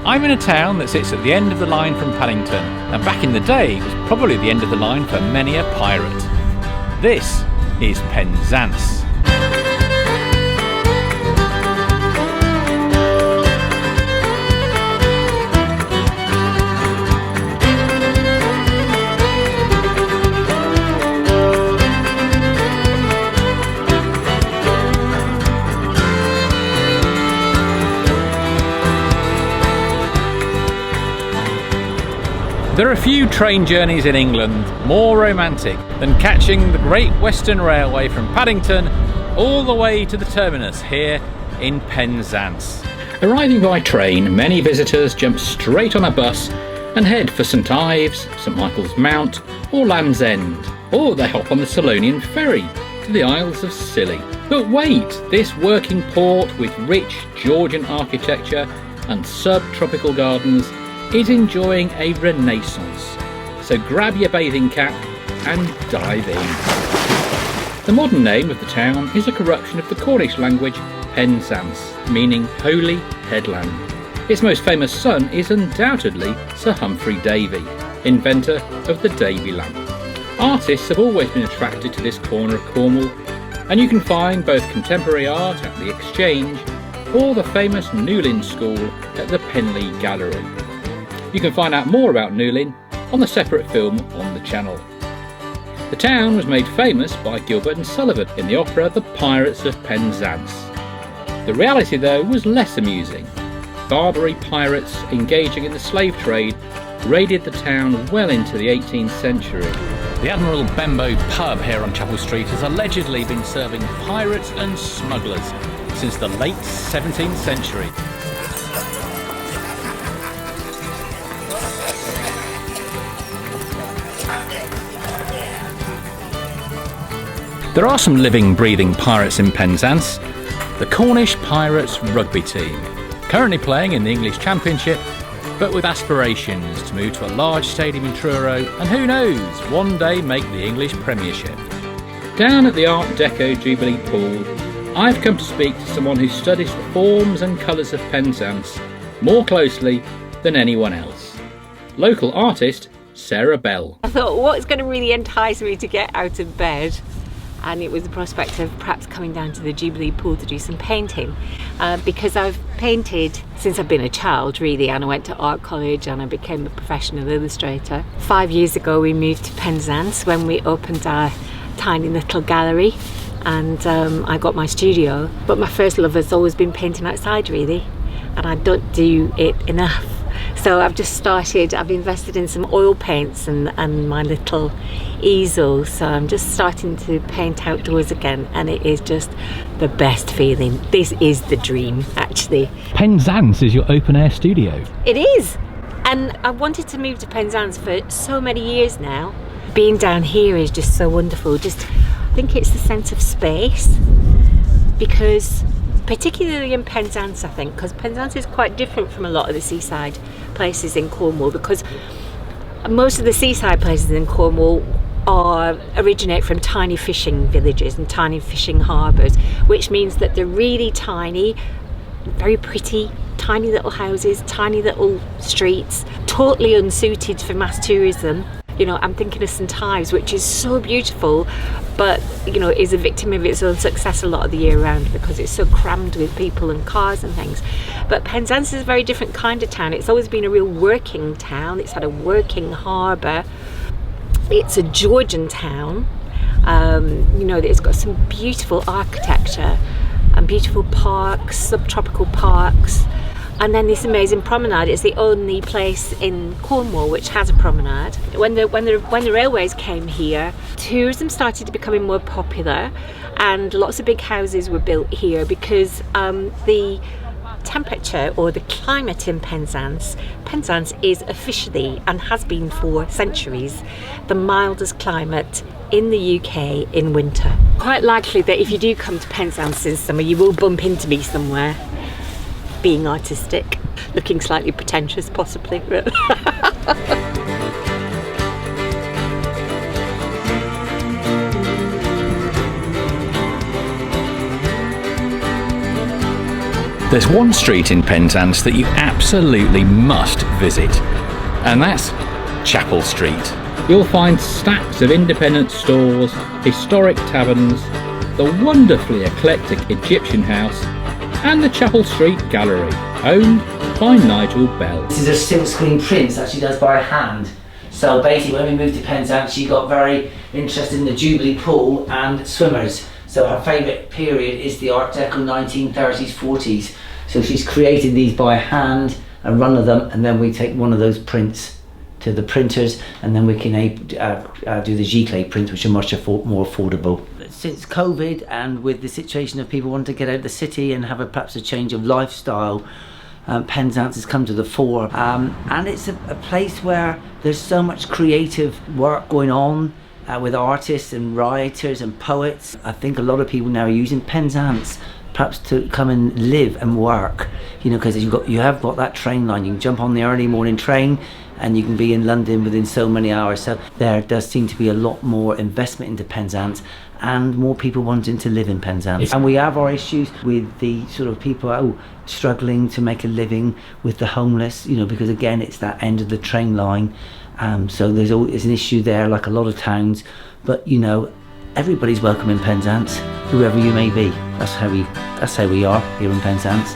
I'm in a town that sits at the end of the line from Paddington, and back in the day it was probably the end of the line for many a pirate. This is Penzance. There are few train journeys in England more romantic than catching the Great Western Railway from Paddington all the way to the terminus here in Penzance. Arriving by train, many visitors jump straight on a bus and head for St Ives, St Michael's Mount or Land's End, or they hop on the Solonian ferry to the Isles of Scilly. But wait, this working port with rich Georgian architecture and subtropical gardens is enjoying a renaissance, so grab your bathing cap and dive in. The modern name of the town is a corruption of the Cornish language Penzance, meaning holy headland. Its most famous son is undoubtedly Sir Humphrey Davy, inventor of the Davy lamp. Artists have always been attracted to this corner of Cornwall, and you can find both contemporary art at the Exchange or the famous Newlyn School at the Penley Gallery. You can find out more about Newlyn on the separate film on the channel. The town was made famous by Gilbert and Sullivan in the opera The Pirates of Penzance. The reality, though, was less amusing. Barbary pirates engaging in the slave trade raided the town well into the 18th century. The Admiral Benbow pub here on Chapel Street has allegedly been serving pirates and smugglers since the late 17th century. There are some living, breathing pirates in Penzance. The Cornish Pirates rugby team, currently playing in the English Championship, but with aspirations to move to a large stadium in Truro and who knows, one day make the English Premiership. Down at the Art Deco Jubilee Pool, I've come to speak to someone who studies the forms and colours of Penzance more closely than anyone else. Local artist Sarah Bell. I thought, what's going to really entice me to get out of bed? And it was the prospect of perhaps coming down to the Jubilee Pool to do some painting, because I've painted since I've been a child really, and I went to art college and I became a professional illustrator. 5 years ago we moved to Penzance when we opened our tiny little gallery, and I got my studio, but my first love has always been painting outside really, and I don't do it enough. So I've just started, I've invested in some oil paints and my little easel, so I'm just starting to paint outdoors again, and it is just the best feeling. This is the dream, actually. Penzance is your open air studio. It is, and I've wanted to move to Penzance for so many years now. Being down here is just so wonderful. Just, I think it's the sense of space, because particularly in Penzance, I think, because Penzance is quite different from a lot of the seaside places in Cornwall, because most of the seaside places in Cornwall originate from tiny fishing villages and tiny fishing harbours, which means that they're really tiny, very pretty, tiny little houses, tiny little streets, totally unsuited for mass tourism. You know, I'm thinking of St Ives, which is so beautiful, but, you know, is a victim of its own success a lot of the year round because it's so crammed with people and cars and things. But Penzance is a very different kind of town. It's always been a real working town. It's had a working harbour. It's a Georgian town. You know, it's got some beautiful architecture and beautiful parks, subtropical parks. And then this amazing promenade. It's the only place in Cornwall which has a promenade. When the railways came here, tourism started becoming more popular, and lots of big houses were built here because the temperature or the climate in Penzance is officially, and has been for centuries, the mildest climate in the UK in winter. Quite likely that if you do come to Penzance in summer, you will bump into me somewhere, being artistic, looking slightly pretentious possibly. There's one street in Penzance that you absolutely must visit, and that's Chapel Street. You'll find stacks of independent stores, historic taverns, the wonderfully eclectic Egyptian house, and the Chapel Street Gallery, owned by Nigel Bell. This is a silk screen print that she does by hand. So basically when we moved to Penzance, she got very interested in the Jubilee pool and swimmers. So her favourite period is the Art Deco 1930s, 40s. So she's created these by hand, a run of them, and then we take one of those prints to the printers, and then we can do the giclée prints, which are much more affordable. Since COVID, and with the situation of people wanting to get out of the city and have perhaps a change of lifestyle, Penzance has come to the fore, and it's a place where there's so much creative work going on with artists and writers and poets. I think a lot of people now are using Penzance perhaps to come and live and work, you know, because you have got that train line. You can jump on the early morning train and you can be in London within so many hours. So there does seem to be a lot more investment into Penzance and more people wanting to live in Penzance. And we have our issues with the sort of people struggling to make a living, with the homeless, you know, because again it's that end of the train line. So there's always an issue there, like a lot of towns. But you know, everybody's welcome in Penzance, whoever you may be. That's how we are here in Penzance.